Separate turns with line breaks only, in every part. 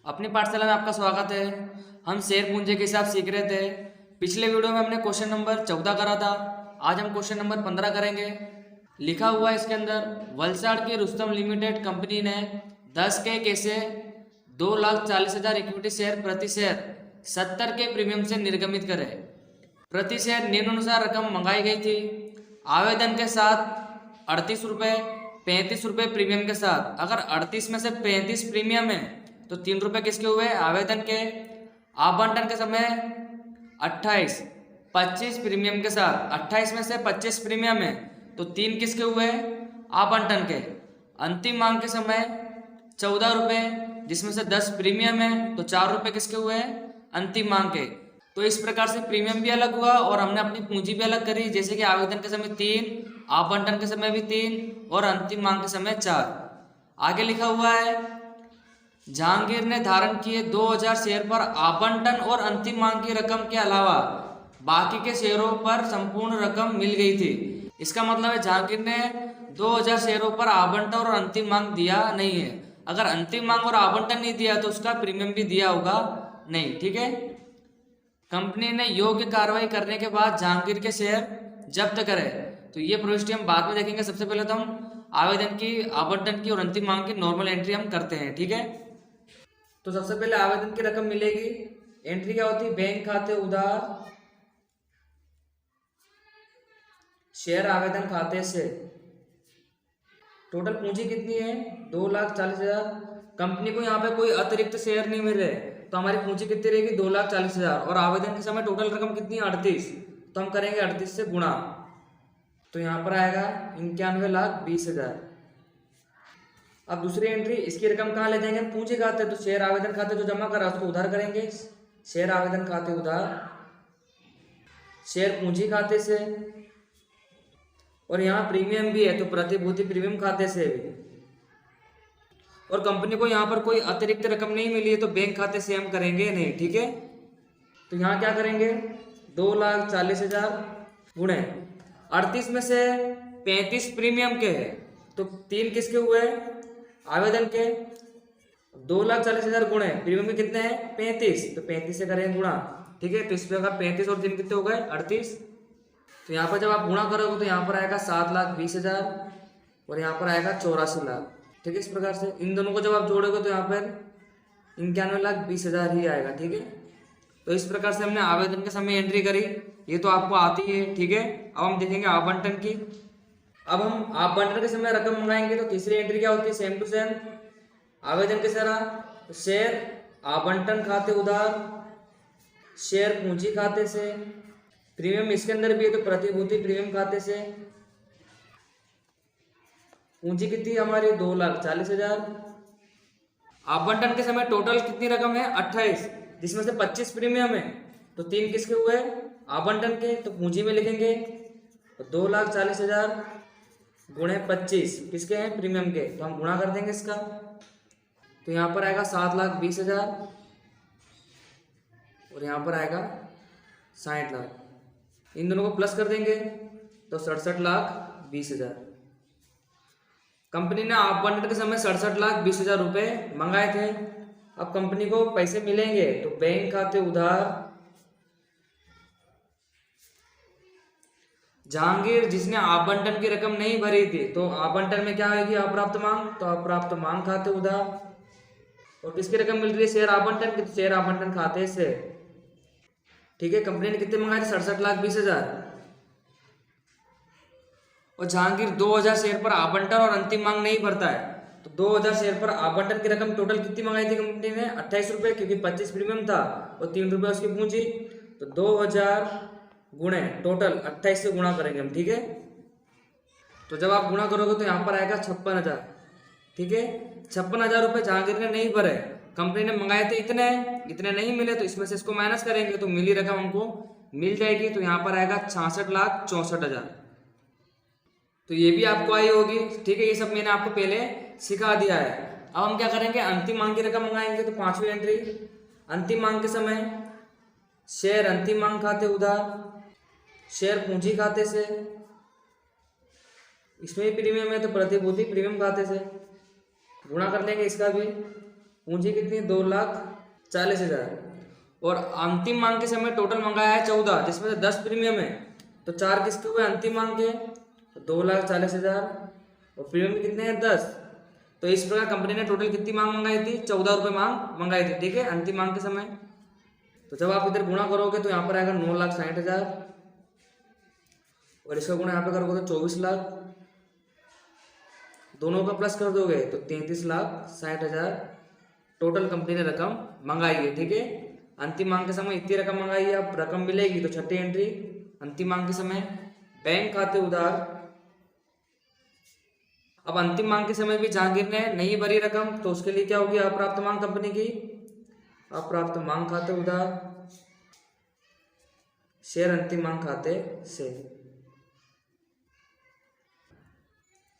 अपनी पाठशाला में आपका स्वागत है। हम शेयर पूंजी के हिसाब सीख रहे थे। पिछले वीडियो में हमने क्वेश्चन नंबर 14 करा था। आज हम क्वेश्चन नंबर 15 करेंगे। लिखा हुआ है इसके अंदर, वलसाड़ की रुस्तम लिमिटेड कंपनी ने 10 के कैसे 2,40,000 इक्विटी शेयर प्रति शेयर 70 के प्रीमियम से निर्गमित करे। प्रति शेयर निम्नानुसार रकम मंगाई गई थी। आवेदन के साथ 38 रुपये, 35 रुपये प्रीमियम के साथ। अगर 38 में से 35 प्रीमियम है तो 3 रुपये किसके हुए? आवेदन के। आवंटन के समय 28, 25 प्रीमियम के साथ। 28 में से 25 प्रीमियम है तो 3 किसके हुए? आवंटन के। अंतिम मांग के समय 14 रुपये, जिसमें से 10 प्रीमियम है तो 4 रुपये किसके हुए? अंतिम मांग के। तो इस प्रकार से प्रीमियम भी अलग हुआ और हमने अपनी पूंजी भी अलग करी। जैसे कि आवेदन के समय 3, आवंटन के समय भी 3 और अंतिम मांग के समय 4। आगे लिखा हुआ है, जहांगीर ने धारण किए 2,000 शेयर पर आवंटन और अंतिम मांग की रकम के अलावा बाकी के शेयरों पर संपूर्ण रकम मिल गई थी। इसका मतलब है जहांगीर ने 2,000 शेयरों पर आवंटन और अंतिम मांग दिया नहीं है। अगर अंतिम मांग और आवंटन नहीं दिया तो उसका प्रीमियम भी दिया होगा नहीं। ठीक है। कंपनी ने योग्य कार्रवाई करने के बाद जहांगीर के शेयर जब्त करे। तो ये प्रविष्टि हम बाद में देखेंगे। सबसे पहले तो हम आवेदन की, आवंटन की और अंतिम मांग की नॉर्मल एंट्री हम करते हैं। ठीक है। तो सबसे पहले आवेदन की रकम मिलेगी। एंट्री क्या होती है? बैंक खाते उधार शेयर आवेदन खाते से। टोटल पूंजी कितनी है? 2,40,000। कंपनी को यहाँ पे कोई अतिरिक्त शेयर नहीं मिल रहे तो हमारी पूंजी कितनी रहेगी? 2,40,000। और आवेदन के समय टोटल रकम कितनी है? 38। तो हम करेंगे 38 से गुणा। तो यहाँ पर आएगा 91,20,000। अब दूसरी एंट्री, इसकी रकम कहाँ ले जाएंगे? पूंजी खाते। तो शेयर आवेदन खाते जो जमा करा उसको उधार करेंगे। शेयर आवेदन खाते उधार शेयर पूंजी खाते से। और यहाँ प्रीमियम भी है तो प्रतिभूति प्रीमियम खाते से भी। और कंपनी को यहाँ पर कोई अतिरिक्त रकम नहीं मिली है तो बैंक खाते से हम करेंगे नहीं। ठीक है। तो यहाँ क्या करेंगे? 2,40,000 गुणे 38 में से 35 प्रीमियम के है तो 3 किसके हुए? आवेदन के। 2,40,000 गुणे प्रीमियम के कितने हैं? 35। तो 35 से करेंगे गुणा। ठीक है। तो इस प्रकार 35 और 3 कितने हो गए? 38। तो यहाँ पर जब आप गुणा करोगे तो यहाँ पर आएगा 7,20,000 और यहाँ पर आएगा 84 लाख। ठीक है। इस प्रकार से इन दोनों को जब आप जोड़ोगे तो यहाँ पर 91,20,000 ही आएगा। ठीक है। तो इस प्रकार से हमने आवेदन के समय एंट्री करी। ये तो आपको आती है। ठीक है। अब हम देखेंगे आवंटन की। अब हम आवंटन के समय रकम मंगाएंगे तो तीसरी एंट्री क्या होती है? सेम टू सेम आवेदन के तरह। शेयर आवंटन खाते उधार शेयर पूंजी खाते से। प्रीमियम इसके अंदर भी है तो प्रतिभूति प्रीमियम खाते से। पूंजी कितनी हमारी? 2,40,000। आवंटन के समय टोटल कितनी रकम है? 28, जिसमें से 25 प्रीमियम है तो 3 किसके हुए? आवंटन के। तो पूंजी में लिखेंगे 2,40,000 गुणे 25 किसके हैं? प्रीमियम के। तो हम गुणा कर देंगे इसका। तो यहाँ पर आएगा 7,20,000 और यहाँ पर आएगा 60 लाख। इन दोनों को प्लस कर देंगे तो 67,20,000। कंपनी ने आवंटन के समय 67,20,000 रुपये मंगाए थे। अब कंपनी को पैसे मिलेंगे तो बैंक खाते उधार जहांगीर, जिसने आवंटन की रकम नहीं भरी थी तो आवंटन में क्या आएगी? अप्राप्त मांग। तो अप्राप्त मांग खाते उधार। और किसकी रकम मिल रही है? शेयर आवंटन की। शेयर आवंटन खाते से। ठीक है। कंपनी ने कितने मंगाए थे? 67,20,000। और जहांगीर 2,000 शेयर पर आवंटन और अंतिम मांग नहीं भरता है तो 2,000 शेयर पर आवंटन की रकम टोटल कितनी मंगाई थी कंपनी ने? 28 रुपये, क्योंकि 25 प्रीमियम था और 3 रुपये उसकी पूंजी। तो 2,000 गुणे टोटल 28 से गुणा करेंगे हम। ठीक है। तो जब आप गुणा करोगे तो यहाँ पर आएगा 56,000। ठीक है। 56,000 रुपये जहांगीर ने नहीं भरे। कंपनी ने मंगाए थे इतने नहीं मिले तो इसमें से इसको माइनस करेंगे तो मिली रकम हमको मिल जाएगी। तो यहाँ पर आएगा 66,64,000। तो ये भी आपको आई होगी। ठीक है। ये सब मैंने आपको पहले सिखा दिया है। अब हम क्या करेंगे? अंतिम मांग की रकम मंगाएंगे। तो 5वीं एंट्री, अंतिम मांग के समय शेयर अंतिम मांग खाते उधार शेयर पूंजी खाते से। इसमें भी प्रीमियम है तो प्रतिभूति प्रीमियम खाते से। गुणा कर लेंगे इसका भी। पूंजी कितनी है 2,40,000 और अंतिम मांग के समय टोटल मंगाया है 14 जिसमें से 10 प्रीमियम है तो 4 किसके हुए अंतिम मांग के तो 2,40,000 और प्रीमियम कितने हैं 10। तो इस प्रकार कंपनी ने टोटल कितनी मांग मंगाई थी 14 रुपये मांग मंगाई थी, ठीक है, अंतिम मांग के समय। तो जब आप इधर गुणा करोगे तो यहाँ पर आएगा 9,60,000 और इसका गुणा यहाँ पे करोगे तो 24 लाख, दोनों का प्लस कर दोगे तो 33,60,000 टोटल कंपनी ने रकम मंगाई है, ठीक है। अंतिम मांग के समय इतनी रकम मंगाई है, अब रकम मिलेगी तो छठी एंट्री अंतिम मांग के समय बैंक खाते उधार। अब अंतिम मांग के समय भी जहांगीर ने नहीं भरी रकम तो उसके लिए क्या होगी अप्राप्त मांग कंपनी की, अप्राप्त मांग खाते उधार शेयर अंतिम मांग खाते से,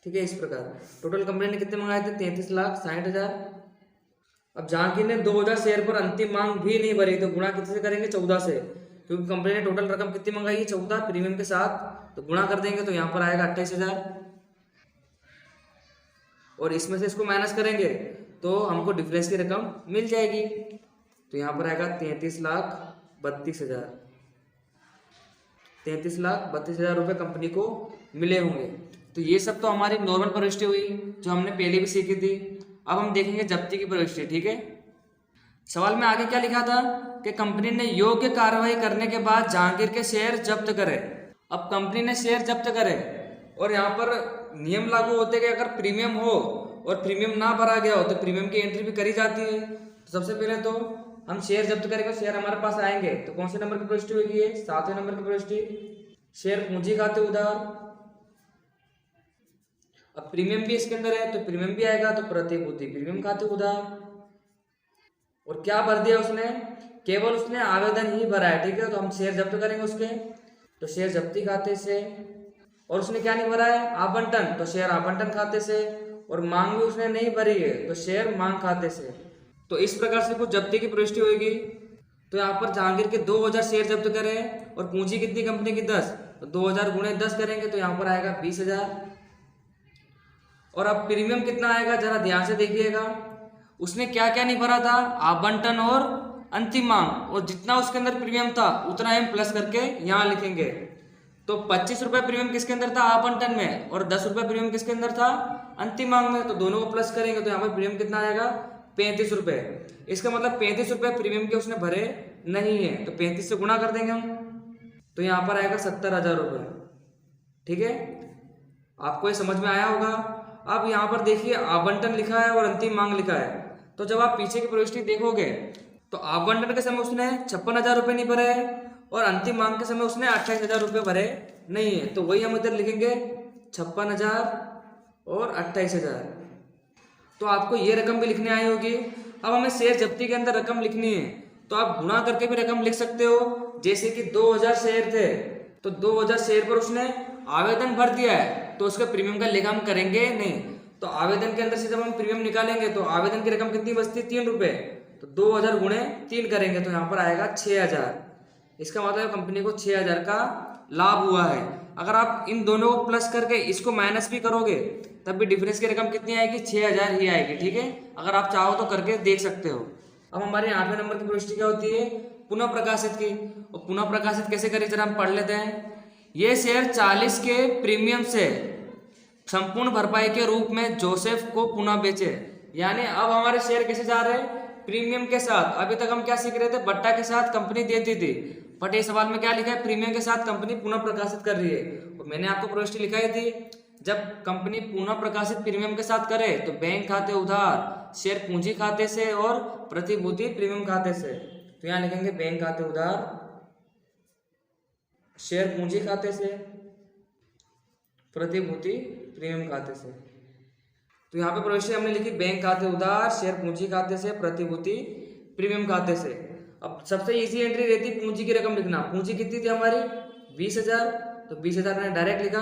ठीक है। इस प्रकार टोटल कंपनी ने कितने मंगाए थे 33,60,000। अब जहांगीर ने 2,000 शेयर पर अंतिम मांग भी नहीं भरी तो गुणा कितने से करेंगे 14 से, क्योंकि कंपनी ने टोटल रकम कितनी मंगाई है 14 प्रीमियम के साथ, तो गुणा कर देंगे तो यहाँ पर आएगा 28,000 और इसमें से इसको माइनस करेंगे तो हमको डिफरेंस की रकम मिल जाएगी। तो यहाँ पर आएगा 33,32,000, 33,32,000 रुपये कंपनी को मिले होंगे। तो ये सब तो हमारी नॉर्मल प्रविष्टि हुई जो हमने पहले भी सीखी थी। अब हम देखेंगे जब्ती की प्रविष्टि, ठीक है। सवाल में आगे क्या लिखा था कि कंपनी ने योग्य कार्रवाई करने के बाद जहांगीर के शेयर जब्त करे। अब कंपनी ने शेयर जब्त करे और यहाँ पर नियम लागू होते कि अगर प्रीमियम हो और प्रीमियम ना भरा गया हो तो प्रीमियम की एंट्री भी करी जाती है। तो सबसे पहले तो हम शेयर जब्त करेंगे, शेयर हमारे पास आएंगे तो कौन से नंबर की प्रविष्टि होगी, ये 7वें नंबर की प्रविष्टि शेयर पूंजी खाते उधार। अब प्रीमियम भी इसके अंदर है तो प्रीमियम भी आएगा तो प्रतिभूति प्रीमियम खाते उधार। और क्या भर दिया उसने, केवल उसने आवेदन ही भरा है, ठीक है। तो हम शेयर जब्त करेंगे उसके, तो शेयर जब्ती खाते से। और उसने क्या नहीं भरा है आवंटन, तो शेयर आवंटन खाते से। और मांग भी उसने नहीं भरी है तो शेयर मांग खाते से। तो इस प्रकार से कुछ जब्ती की प्रविष्टि होगी। तो यहाँ पर जहांगीर के 2,000 शेयर जब्त करें और पूंजी कितनी कंपनी की 10, तो 2,000 गुणे 10 करेंगे तो यहाँ पर आएगा 20,000। और अब प्रीमियम कितना आएगा जरा ध्यान से देखिएगा, उसने क्या क्या नहीं भरा था आवंटन और अंतिम मांग, और जितना उसके अंदर प्रीमियम था उतना हम प्लस करके यहाँ लिखेंगे। तो 25 रुपये प्रीमियम किसके अंदर था आवंटन में और 10 रुपये प्रीमियम किसके अंदर था अंतिम मांग में, तो दोनों को प्लस करेंगे तो यहाँ पर प्रीमियम कितना आएगा 35 रुपये। इसका मतलब 35 रुपये प्रीमियम के उसने भरे नहीं है तो 35 से गुणा कर देंगे हम, तो यहाँ पर आएगा 70,000 रुपये, ठीक है। आपको ये समझ में आया होगा। अब यहाँ पर देखिए आवंटन लिखा है और अंतिम मांग लिखा है, तो जब आप पीछे की प्रविष्टि देखोगे तो आवंटन के समय उसने 56,000 रुपये नहीं भरे है और अंतिम मांग के समय उसने 28,000 रुपये भरे नहीं है, तो वही हम इधर लिखेंगे 56,000 और 28,000। तो आपको ये रकम भी लिखने आई होगी। अब हमें शेयर जब्ती के अंदर रकम लिखनी है तो आप गुणा करके भी रकम लिख सकते हो। जैसे कि 2,000 शेयर थे तो 2,000 शेयर पर उसने आवेदन भर दिया है तो उसके प्रीमियम का लेखा हम करेंगे नहीं। तो आवेदन के अंदर से जब हम प्रीमियम निकालेंगे तो आवेदन की रकम कितनी बचती है 3 रुपये, तो 2,000 गुणे 3 करेंगे तो यहाँ पर आएगा 6,000। इसका मतलब कंपनी को 6,000 का लाभ हुआ है। अगर आप इन दोनों को प्लस करके इसको माइनस भी करोगे तब भी डिफरेंस की रकम कितनी आएगी 6,000 ही आएगी, ठीक है। अगर आप चाहो तो करके देख सकते हो। अब हमारे 8वें नंबर की प्रविष्टि क्या होती है पुनः प्रकाशित की, और पुनः प्रकाशित कैसे करें जरा हम पढ़ लेते हैं। ये शेयर 40 के प्रीमियम से संपूर्ण भरपाई के रूप में जोसेफ को पुनः बेचे। यानी अब हमारे शेयर कैसे जा रहे हैं प्रीमियम के साथ। अभी तक हम क्या सीख रहे थे बट्टा के साथ कंपनी देती थी, बट ये सवाल में क्या लिखा है प्रीमियम के साथ कंपनी पुनः प्रकाशित कर रही है। तो मैंने आपको प्रविष्टि लिखाई थी जब कंपनी पुनः प्रकाशित प्रीमियम के साथ करे तो बैंक खाते उधार शेयर पूंजी खाते से और प्रतिभूति प्रीमियम खाते से। तो यहाँ लिखेंगे बैंक खाते उधार शेयर पूंजी खाते से प्रतिभूति प्रीमियम खाते से। तो यहाँ पे प्रविष्टि हमने लिखी बैंक खाते उधार शेयर पूंजी खाते से प्रतिभूति प्रीमियम खाते से। अब सबसे इजी एंट्री रहती पूंजी की रकम लिखना। पूंजी कितनी थी हमारी 20,000, तो 20,000 मैंने डायरेक्ट लिखा।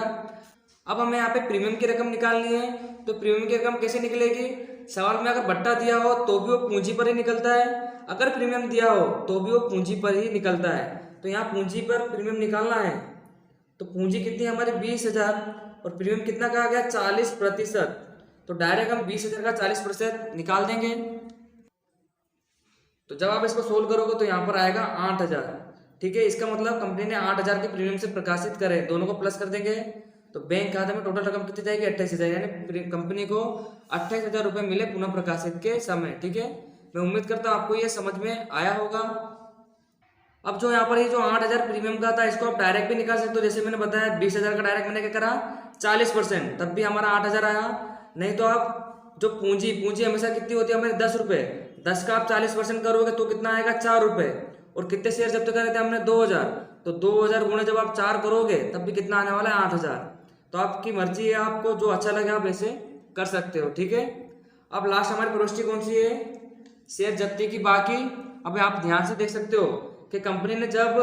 अब हमें यहाँ पे प्रीमियम की रकम निकालनी है, तो प्रीमियम की रकम कैसे निकलेगी। सवाल में अगर बट्टा दिया हो तो भी वो पूंजी पर ही निकलता है, अगर प्रीमियम दिया हो तो भी वो पूंजी पर ही निकलता है। तो यहाँ पूंजी पर प्रीमियम निकालना है, तो पूंजी कितनी है हमारी 20,000 और प्रीमियम कितना कहा गया 40%। तो डायरेक्ट हम 20,000 का 40% निकाल देंगे। तो जब आप इसको सोल्व करोगे तो यहाँ पर आएगा 8,000। ठीक है, इसका मतलब कंपनी ने 8,000 के प्रीमियम से प्रकाशित करे, दोनों को प्लस कर देंगे तो बैंक खाते में टोटल रकम कितनी जाएगी 28,000, यानी कंपनी को 28,000 रुपये मिले पुनः प्रकाशित के समय। ठीक है, मैं उम्मीद करता हूँ आपको ये समझ में आया होगा। अब जो यहाँ पर ये जो 8,000 प्रीमियम का था इसको आप डायरेक्ट भी निकाल सकते हो, जैसे मैंने बताया 20,000 का डायरेक्ट मैंने क्या करा 40%, तब भी हमारा 8,000 आया। नहीं तो आप जो पूंजी हमेशा कितनी होती है हमारे 10 रुपये, 10 का आप 40% करोगे तो कितना आएगा 4 रुपये। और कितने शेयर जब्त करे थे हमने 2,000, तो 2,000 गुणे जब आप 4 करोगे तब भी कितना आने वाला है 8,000। तो आपकी मर्जी है, आपको जो अच्छा लगे आप ऐसे कर सकते हो। ठीक है, अब लास्ट हमारी प्रविष्टि कौन सी है, शेयर जब्ती की बाकी। अब आप ध्यान से देख सकते हो कि कंपनी ने जब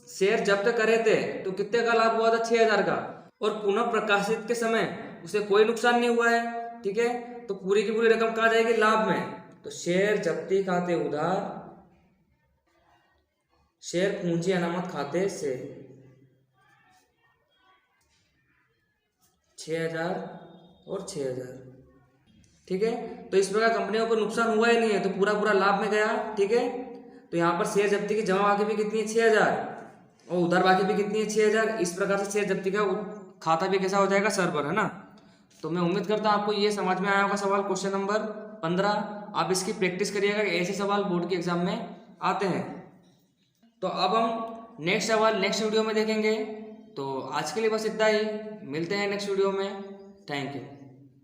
शेयर जब्त करे थे तो कितने का लाभ हुआ था 6,000 का, और पुनः प्रकाशित के समय उसे कोई नुकसान नहीं हुआ है। ठीक है, तो पूरी की पूरी रकम कहाँ जाएगी लाभ में। तो शेयर जब्ती खाते उधार, शेयर पूंजी अनामत खाते से 6,000 और 6,000। ठीक है, तो इस प्रकार कंपनियों को नुकसान हुआ ही नहीं है, तो पूरा पूरा लाभ में गया। ठीक है, तो यहाँ पर शेयर जब्ती की जमा बाकी भी कितनी है 6,000 और उधार बाकी भी कितनी है 6,000। इस प्रकार से शेयर जब्ती का खाता भी कैसा हो जाएगा सरबर, है ना। तो मैं उम्मीद करता हूँ आपको ये समझ में आया होगा सवाल क्वेश्चन नंबर 15। आप इसकी प्रैक्टिस करिएगा कि ऐसे सवाल बोर्ड के एग्जाम में आते हैं। तो अब हम नेक्स्ट सवाल नेक्स्ट वीडियो में देखेंगे। तो आज के लिए बस इतना ही, मिलते हैं नेक्स्ट वीडियो में। Thank you.